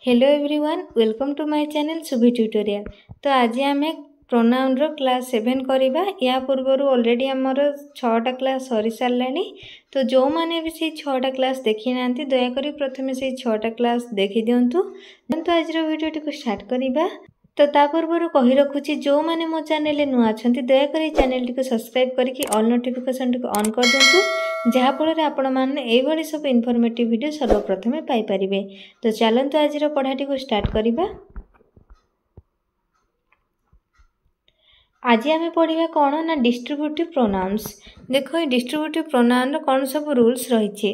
Hello everyone welcome to my channel Subhi tutorial. तो आज आम प्रोनाउन रो क्लास 7 करवा। या पूर्वर ऑलरेडी आमर 6टा क्लास सरी सारा। तो जो मैंने भी से 6टा क्लास देखी ना दयाकोरी प्रथम से 6टा क्लास देखी दिंतु। तो आज वीडियो को स्टार्ट करवा। तो ता पूर्व कही रखुची जो मैंने मो चैनल नुआ अच्छा दयाकोरी चैनल टी सब्सक्राइब करके ऑल नोटिफिकेशन टी ऑन कर दिंतु जहाँफल आपण मैंने ये सब इनफॉर्मेटिव वीडियो सर्वप्रथमे पाइपर। तो चलते आज पढ़ाटी को स्टार्ट करवा। आज आम पढ़ा कौन ना डिस्ट्रीब्यूटिव प्रोनाउंस। देखो ये डिस्ट्रीब्यूटिव प्रोनाउन कौन सब रूल्स रही।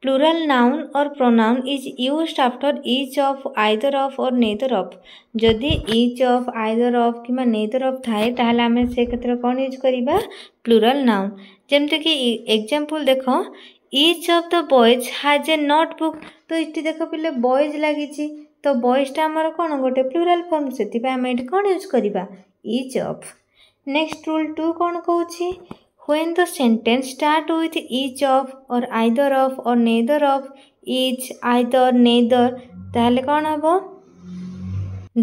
प्लूरल नाउन और pronoun is used after each of either of और नेदर ऑफ। जदि ईच ऑफ आइदर ऑफ कि नेदर ऑफ थाए ताहले आमे से क्षेत्र कौन यूज करवा प्लूरल नाउन। जमती कि एग्जांपल देखो each of the boys has a notebook. तो ये देख पे बॉयज लगी तो बॉयजटा आमर कौन गोटे प्लूरल फॉर्म से आम ये कौन यूज करवा ईच ऑफ। नेक्स्ट रूल 2 कौन कहूँ when the sentence start with each of or either of or neither of each either neither ताहले कौन हबो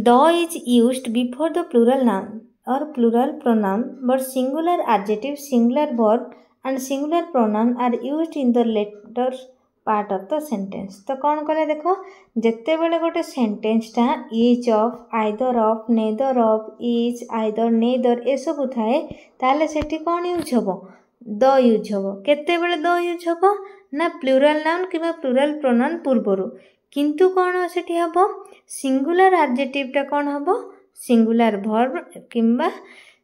the is used before the plural noun or plural pronoun but singular adjective singular verb and singular pronoun are used in the later part of the sentence। तो कौन कले देखो जिते बेले गोटे सेंटेंस टा each of either of neither of each either neither ए सब थाए ताले सेठी कौन यूज हबो द यूज हबो। केते बेले द यूज हबो ना प्लूरल नाउन किबा प्लूरल प्रोनाउन पूर्वरु। किंतु कौन सेठी हबो सिंगुलर एडजेक्टिव टा कौन हबो सिंगुलर वर्ब किबा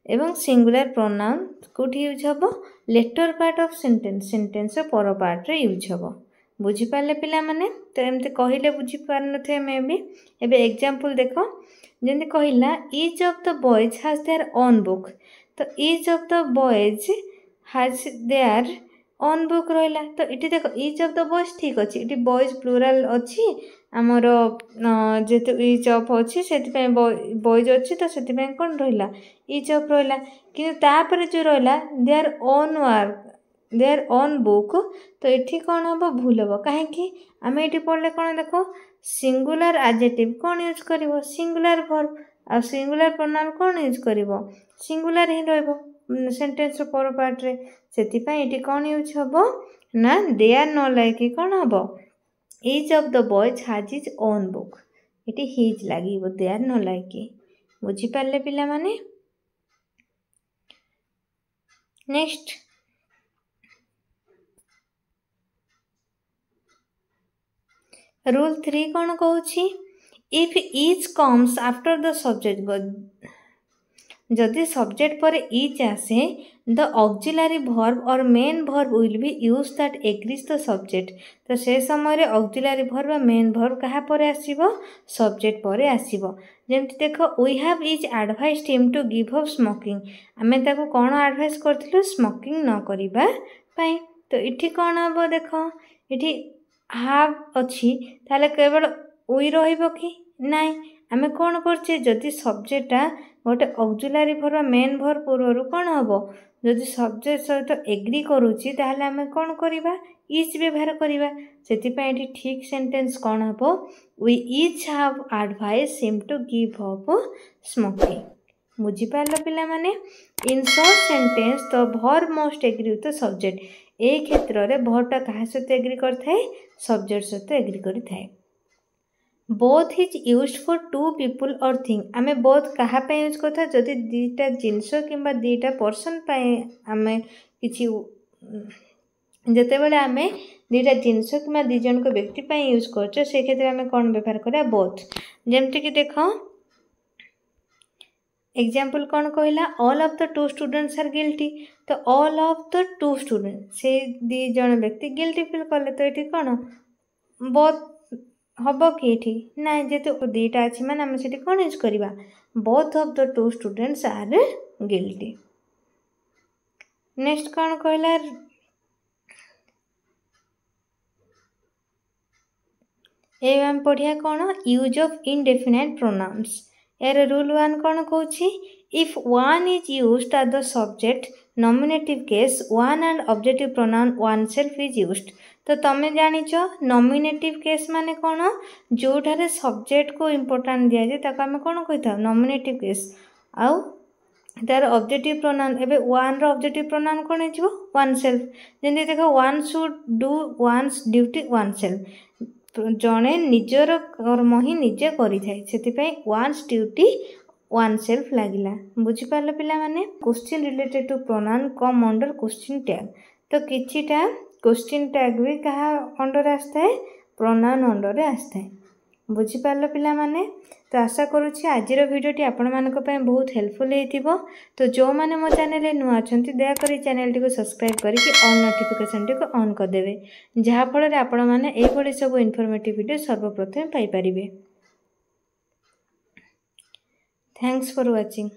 एवं सिंगुलर प्रोनाउन कोठी यूज हबो लेटर पार्ट ऑफ सेंटेंस पर पार्ट रे यूज हबो। बुझी पाले पिला माने। तो एमते कहिले बुझी पार नथे मे भी। एबे एग्जांपल देखो जेंति कहिला each of the boys has their own book. तो each of the boys has their own book रहिला। तो इटी देखो ईच ऑफ द बॉयज ठीक अछि इटी बॉयज प्लूरल अछि हमर जेतु ईच ऑफ अछि सेति पे बॉयज अछि तो सेति पे कोन रहिला ईच ऑफ रहिला। किंतु तापर जो रहिला their own work there own book तो ये कौन हम भूल हम कहीं आम ये पढ़ले कौन देखो सिंगुलर एडजेक्टिव कौन यूज कर सिंगुलर वर्ब आ सिंगुलर प्रोनाउन कौन यूज कर सिंगुलर ही रही सेंटेंस पर पार्ट रे से कौन यूज हम ना देयर न लाइक कौन हम each of the boys has his own book ये हिज लगे देयर न लाइक। बुझीपारे पिला माने। नेक्स्ट रूल 3 कौन कहूँ if etch comes after the subject जदि सब्जेक्ट पर इच आसे द ऑक्सिलरी वर्ब और main verb will be use that agrees the subject. तो से समय ऑक्सिलरी वर्ब मेन वर्ब कहा पर आसीबो सब्जेक्ट पर आसीबो। जेमति देखो we have is advised him to give up smoking आमे ताको कौन एडवाइस करथिलु स्मोकिंग न करिबा पई। तो इठी कौन हबो देखो इठी हाव अच्छी ताले केवल वी रहिबो कि नाई आमे कौन करछे जदि सब्जेक्टा गोटे ऑक्सिलरी वर्ब मेन वर्ब पूर्व कौन हबो जदि सब्जेक्ट सहित एग्री करूची ताहले आमे कौन करिबा इच व्यवहार करिबा। सेति पय एठी ठीक सेंटेंस कौन हबो we each have advice him to give up smoking. बुझी पारलो पिला माने। In short sentence the verb must agree with the subject ए क्षेत्र रे वर्बटा काहा सहित एग्री करथाय सब्जेक्ट सहित एग्री करिथाय। Both is used for two people or thing आमे बोथ कहा पे यूज करथा जदि दीटा जिनस किंबा दीटा पर्सन पे आमे किछि जते बेले आमे दीटा जिनस किंबा दी जन को व्यक्ति पे यूज करछो से क्षेत्र आमे कोन व्यवहार करा बोथ। जेमति कि देखो एग्जाम्पल कौन कहला all of the two students are guilty. तो all of the two student से दी जन व्यक्ति गिल्टी फील कले तो ये कौन बोथ हम कि ये ना जेहेतु दीटा अच्छी मैंने आम से कौन यूज करवा both of the two students are guilty. Next कौन कहला ए आम पढ़िया कौन यूज ऑफ इनडेफिनाइट प्रोनाउंस। यार रूल 1 कौन कहूँ if one is used as the subject nominative case one and objective pronoun oneself is used. तो तुम जानिच नॉमिनेटिव केस माने कौन जोठारे सब्जेक्ट को इम्पोर्टेंट दिया जाए आम कौन कही था नॉमिनेटिव केस। आउ तार ऑब्जेक्टिव प्रोनाउन एबे वन रो ऑब्जेक्टिव प्रोनाउन कौन है वन सेल्फ जमी देख one should do one's duty oneself जड़े निजर कर्म ही निजे करें वन्स ड्यूटी वन सेल्फ लगिला बुझिपार पिला माने question related to pronoun come under question tag तो किछिटा क्वेश्चन टैग भी क्या अंडर आसता है प्रोनाउन अंडर आसता है बुझिपार पिला माने। तो आशा करुँची आज भिडियोटी आपण मानक बहुत हेल्पफुल होइथिबो। तो जो माने मो चैनल नुआ अछंती दयाकरी चैनल टी को सब्सक्राइब करके ऑल नोटिफिकेशन टी को ऑन कर देबे जहाँ फल आपण माने एई भली सब इनफॉर्मेटिव वीडियो सर्वप्रथम पाई परिबे। Thanks for watching.